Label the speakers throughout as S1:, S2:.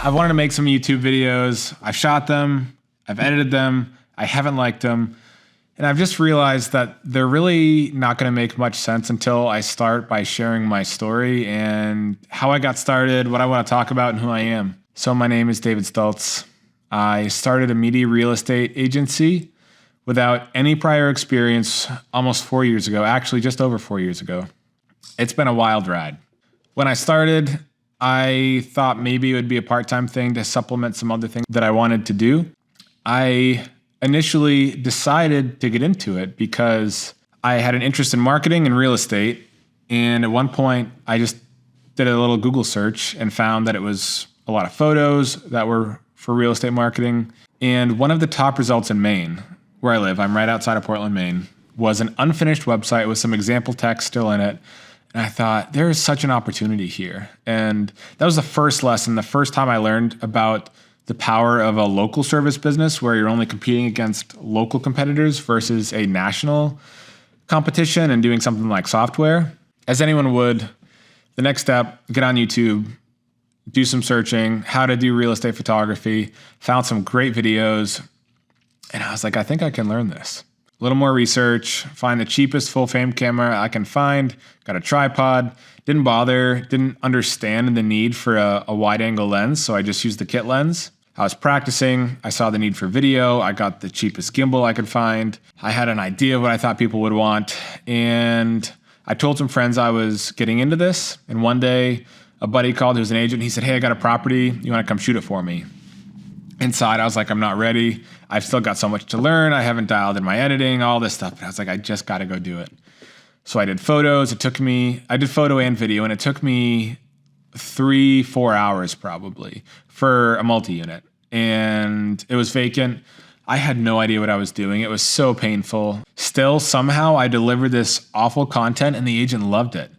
S1: I've wanted to make some YouTube videos. I've shot them, I've edited them, I haven't liked them. And I've just realized that they're really not going to make much sense until I start by sharing my story and how I got started, what I want to talk about, and who I am. So my name is David Stultz. I started a media real estate agency without any prior experience almost 4 years ago, actually just over 4 years ago. It's been a wild ride. When I started, I thought maybe it would be a part-time thing to supplement some other things that I wanted to do. I initially decided to get into it because I had an interest in marketing and real estate. And at one point, I just did a little Google search and found that it was a lot of photos that were for real estate marketing. And one of the top results in Maine, where I live, I'm right outside of Portland, Maine, was an unfinished website with some example text still in it. And I thought, there is such an opportunity here. And that was the first lesson, the first time I learned about the power of a local service business where you're only competing against local competitors versus a national competition and doing something like software. As anyone would, the next step, get on YouTube, do some searching, how to do real estate photography, found some great videos. And I was like, I think I can learn this. A little more research, find the cheapest full frame camera I can find, got a tripod, didn't understand the need for a wide angle lens. So I just used the kit lens. I was practicing. I saw the need for video. I got the cheapest gimbal I could find. I had an idea of what I thought people would want. And I told some friends I was getting into this. And one day a buddy called who's an agent. He said, hey, I got a property. You want to come shoot it for me? Inside, I was like, I'm not ready. I've still got so much to learn. I haven't dialed in my editing, all this stuff. But I was like, I just got to go do it. So I did photos. I did photo and video, and it took me 3-4 hours probably for a multi-unit. And it was vacant. I had no idea what I was doing. It was so painful. Still, somehow I delivered this awful content and the agent loved it.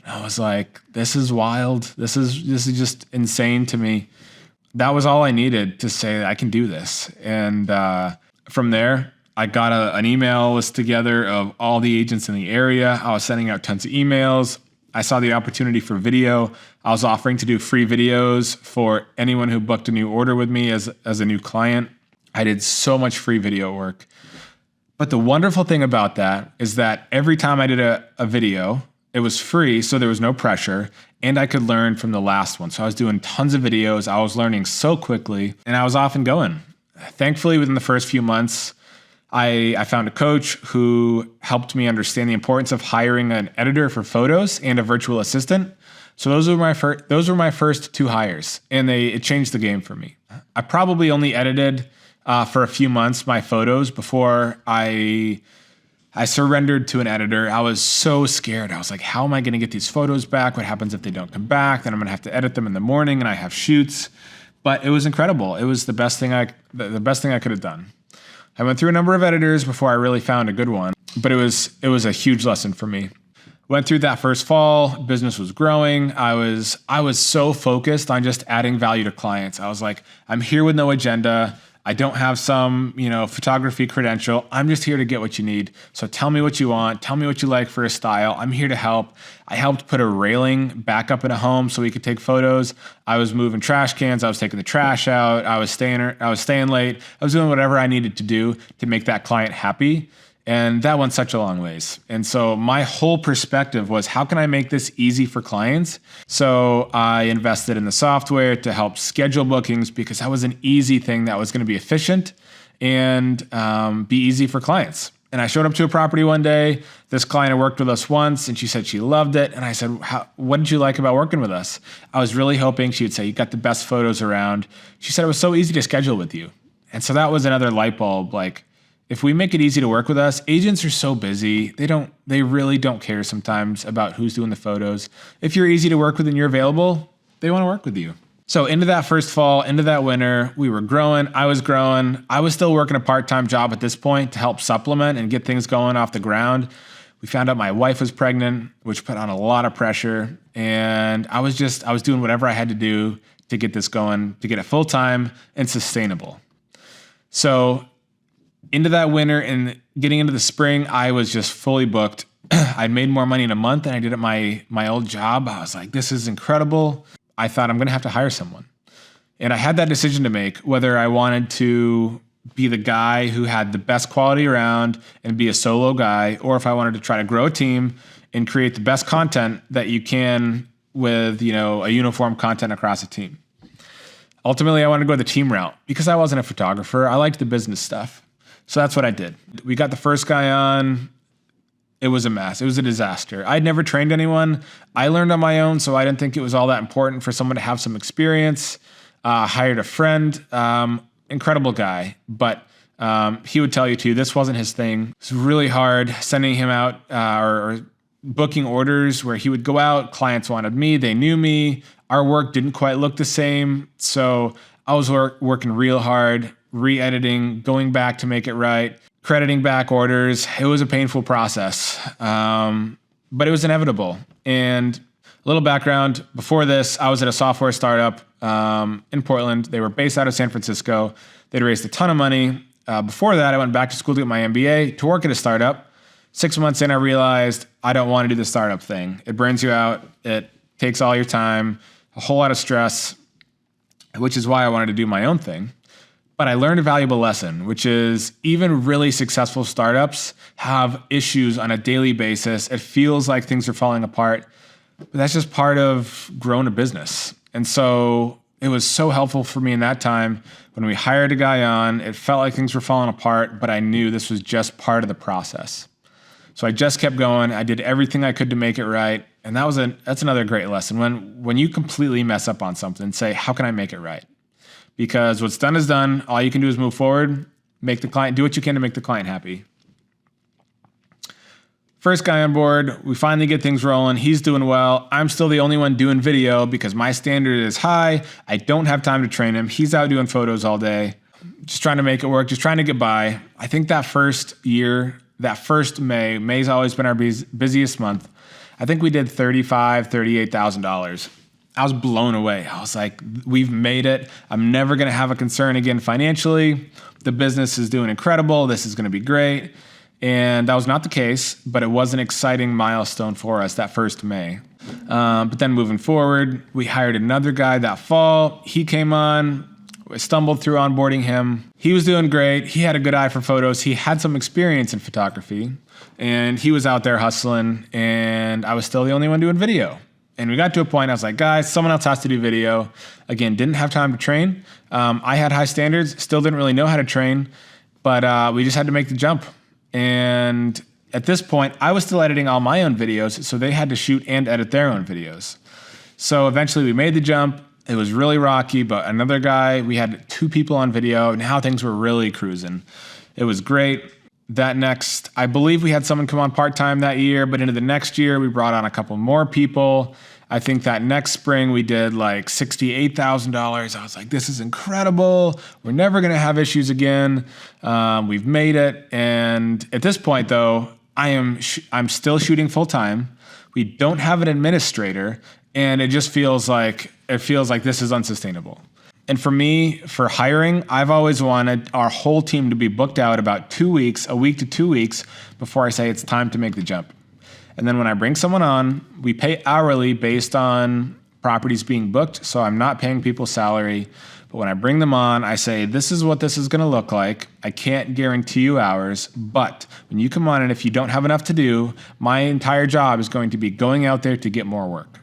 S1: And I was like, this is wild. This is just insane to me. That was all I needed to say that I can do this. And from there, I got an email list together of all the agents in the area. I was sending out tons of emails. I saw the opportunity for video. I was offering to do free videos for anyone who booked a new order with me as a new client. I did so much free video work. But the wonderful thing about that is that every time I did a video, it was free, so there was no pressure, and I could learn from the last one. So I was doing tons of videos. I was learning so quickly, and I was off and going. Thankfully, within the first few months, I found a coach who helped me understand the importance of hiring an editor for photos and a virtual assistant. So those were my first two hires, and it changed the game for me. I probably only edited for a few months my photos before I surrendered to an editor. I was so scared. I was like, how am I going to get these photos back? What happens if they don't come back? Then I'm going to have to edit them in the morning, and I have shoots. But it was incredible. It was the best thing I could have done. I went through a number of editors before I really found a good one, but it was a huge lesson for me. Went through that first fall, business was growing. I was so focused on just adding value to clients. I was like, I'm here with no agenda. I don't have some, photography credential. I'm just here to get what you need. So tell me what you want. Tell me what you like for a style. I'm here to help. I helped put a railing back up in a home so we could take photos. I was moving trash cans. I was taking the trash out. I was staying late. I was doing whatever I needed to do to make that client happy. And that went such a long ways. And so my whole perspective was, how can I make this easy for clients? So I invested in the software to help schedule bookings because that was an easy thing that was going to be efficient and be easy for clients. And I showed up to a property one day. This client had worked with us once, and she said she loved it. And I said, what did you like about working with us? I was really hoping she would say, you got the best photos around. She said, it was so easy to schedule with you. And so that was another light bulb, like, if we make it easy to work with us, agents are so busy. They really don't care sometimes about who's doing the photos. If you're easy to work with and you're available, they want to work with you. So into that first fall, into that winter, we were growing. I was growing. I was still working a part-time job at this point to help supplement and get things going off the ground. We found out my wife was pregnant, which put on a lot of pressure. And I was doing whatever I had to do to get this going, to get it full-time and sustainable. So into that winter and getting into the spring, I was just fully booked. I'd made more money in a month than I did at my old job. I was like, this is incredible. I thought I'm going to have to hire someone. And I had that decision to make, whether I wanted to be the guy who had the best quality around and be a solo guy, or if I wanted to try to grow a team and create the best content that you can with, a uniform content across a team. Ultimately, I wanted to go the team route because I wasn't a photographer. I liked the business stuff. So that's what I did. We got the first guy on. It was a mess. It was a disaster. I'd never trained anyone. I learned on my own, so I didn't think it was all that important for someone to have some experience. Hired a friend, incredible guy, but he would tell you too, this wasn't his thing. It's really hard sending him out or booking orders where he would go out. Clients wanted me. They knew me. Our work didn't quite look the same. So I was working real hard, re-editing, going back to make it right, crediting back orders. It was a painful process, but it was inevitable. And a little background, before this, I was at a software startup in Portland. They were based out of San Francisco. They'd raised a ton of money. Before that, I went back to school to get my MBA to work at a startup. 6 months in, I realized I don't want to do the startup thing. It burns you out. It takes all your time, a whole lot of stress, which is why I wanted to do my own thing. But I learned a valuable lesson, which is even really successful startups have issues on a daily basis. It feels like things are falling apart, but that's just part of growing a business. And so it was so helpful for me in that time when we hired a guy on. It felt like things were falling apart, but I knew this was just part of the process. So I just kept going. I did everything I could to make it right. And that's another great lesson. When you completely mess up on something, say, how can I make it right? Because what's done is done. All you can do is move forward, do what you can to make the client happy. First guy on board, we finally get things rolling. He's doing well. I'm still the only one doing video because my standard is high. I don't have time to train him. He's out doing photos all day, just trying to make it work, just trying to get by. I think that first year, that first May's always been our busiest month. I think we did $35,000, $38,000. I was blown away. I was like, we've made it. I'm never going to have a concern again financially. The business is doing incredible. This is going to be great. And that was not the case, but it was an exciting milestone for us that first May. But then moving forward, we hired another guy that fall. He came on. I stumbled through onboarding him. He was doing great. He had a good eye for photos. He had some experience in photography, and he was out there hustling, and I was still the only one doing video. And we got to a point, I was like, guys, someone else has to do video. Again, didn't have time to train. I had high standards, still didn't really know how to train, but we just had to make the jump. And at this point, I was still editing all my own videos, so they had to shoot and edit their own videos. So eventually we made the jump. It was really rocky, but another guy, we had 2 people on video. Now things were really cruising. It was great. I believe we had someone come on part-time that year, but into the next year, we brought on a couple more people. I think that next spring we did like $68,000. I was like, this is incredible. We're never going to have issues again. We've made it. And at this point though, I'm still shooting full time. We don't have an administrator, and it just feels like this is unsustainable. And for me, for hiring, I've always wanted our whole team to be booked out about 2 weeks, a week to 2 weeks before I say it's time to make the jump. And then when I bring someone on, we pay hourly based on properties being booked. So I'm not paying people salary. But when I bring them on, I say, this is what this is going to look like. I can't guarantee you hours, but when you come on and if you don't have enough to do, my entire job is going to be going out there to get more work.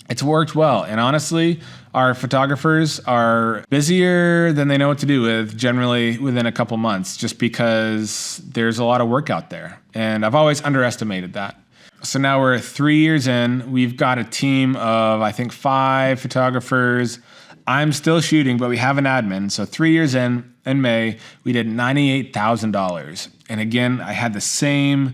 S1: It's worked well. And honestly, our photographers are busier than they know what to do with generally within a couple months, just because there's a lot of work out there. And I've always underestimated that. So now we're 3 years in. We've got a team of, I think, 5 photographers. I'm still shooting, but we have an admin. So 3 years in May, we did $98,000. And again, I had the same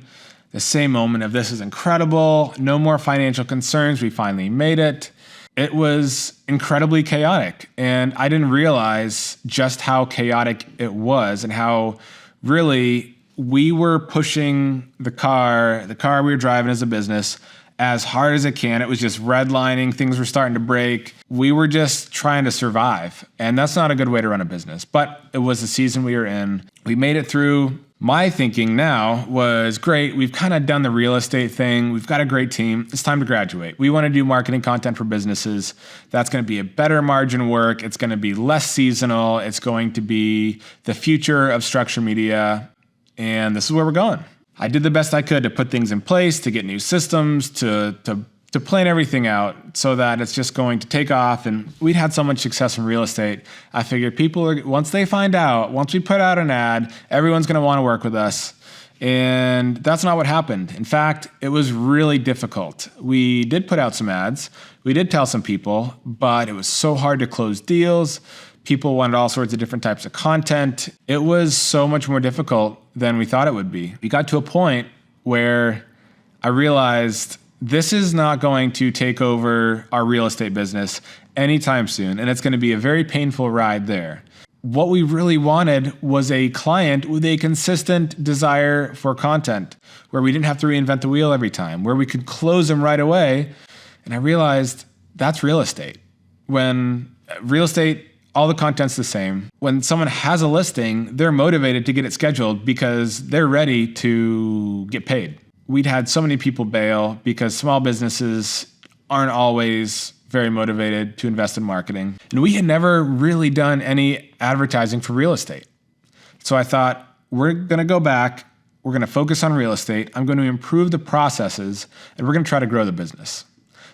S1: moment of this is incredible. No more financial concerns. We finally made it. It was incredibly chaotic. And I didn't realize just how chaotic it was and how really we were pushing the car we were driving as a business as hard as it can. It was just redlining. Things were starting to break. We were just trying to survive. And that's not a good way to run a business. But it was the season we were in. We made it through. My thinking now was, great, we've kind of done the real estate thing. We've got a great team. It's time to graduate. We want to do marketing content for businesses. That's going to be a better margin work. It's going to be less seasonal. It's going to be the future of structured media. And this is where we're going. I did the best I could to put things in place, to get new systems, to plan everything out so that it's just going to take off. And we'd had so much success in real estate. I figured once they find out, once we put out an ad, everyone's going to want to work with us. And that's not what happened. In fact, it was really difficult. We did put out some ads. We did tell some people, but it was so hard to close deals. People wanted all sorts of different types of content. It was so much more difficult than we thought it would be. We got to a point where I realized this is not going to take over our real estate business anytime soon, and it's going to be a very painful ride there. What we really wanted was a client with a consistent desire for content, where we didn't have to reinvent the wheel every time, where we could close them right away. And I realized that's real estate. When real estate, all the content's the same. When someone has a listing, they're motivated to get it scheduled because they're ready to get paid. We'd had so many people bail because small businesses aren't always very motivated to invest in marketing. And we had never really done any advertising for real estate. So I thought, we're going to go back. We're going to focus on real estate. I'm going to improve the processes, and we're going to try to grow the business.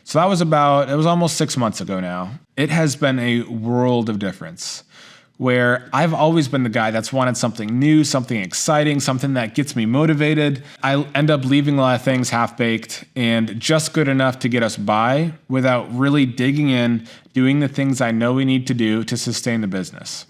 S1: So it was almost 6 months ago now. It has been a world of difference, where I've always been the guy that's wanted something new, something exciting, something that gets me motivated. I end up leaving a lot of things half-baked and just good enough to get us by without really digging in, doing the things I know we need to do to sustain the business.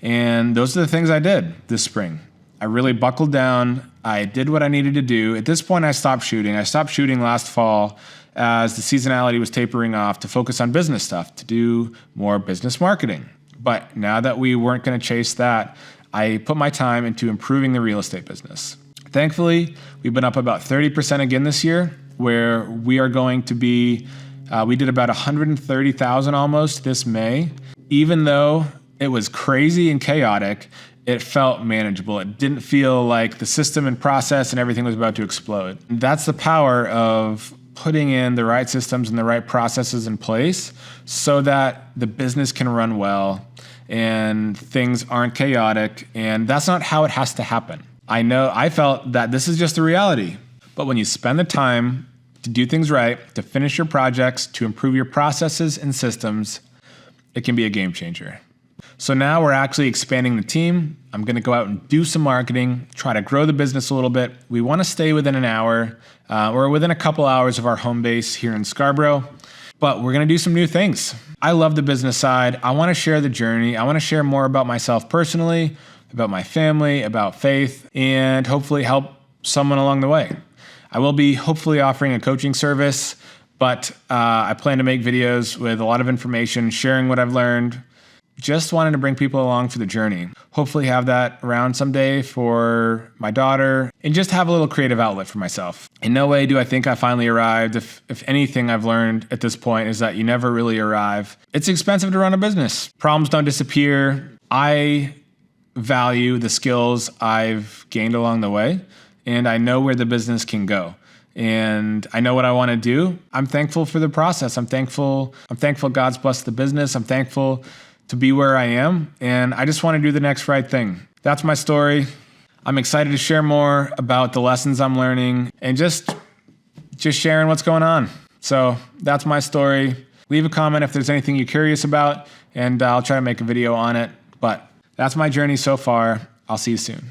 S1: And those are the things I did this spring. I really buckled down. I did what I needed to do. At this point, I stopped shooting. I stopped shooting last fall as the seasonality was tapering off to focus on business stuff, to do more business marketing. But now that we weren't going to chase that, I put my time into improving the real estate business. Thankfully, we've been up about 30% again this year, where we are going to be, we did about 130,000 almost this May. Even though it was crazy and chaotic, it felt manageable. It didn't feel like the system and process and everything was about to explode. That's the power of putting in the right systems and the right processes in place so that the business can run well and things aren't chaotic. And that's not how it has to happen. I felt that this is just the reality. But when you spend the time to do things right, to finish your projects, to improve your processes and systems, it can be a game changer. So now we're actually expanding the team. I'm going to go out and do some marketing, try to grow the business a little bit. We want to stay within an hour or within a couple hours of our home base here in Scarborough, but we're going to do some new things. I love the business side. I want to share the journey. I want to share more about myself personally, about my family, about faith, and hopefully help someone along the way. I will be hopefully offering a coaching service, but I plan to make videos with a lot of information, sharing what I've learned. Just wanted to bring people along for the journey. Hopefully have that around someday for my daughter and just have a little creative outlet for myself. In no way do I think I finally arrived. If anything I've learned at this point is that you never really arrive. It's expensive to run a business. Problems don't disappear. I value the skills I've gained along the way, and I know where the business can go. And I know what I want to do. I'm thankful for the process. I'm thankful God's blessed the business. I'm thankful to be where I am, and I just want to do the next right thing. That's my story. I'm excited to share more about the lessons I'm learning and just sharing what's going on. So that's my story. Leave a comment if there's anything you're curious about, and I'll try to make a video on it. But that's my journey so far. I'll see you soon.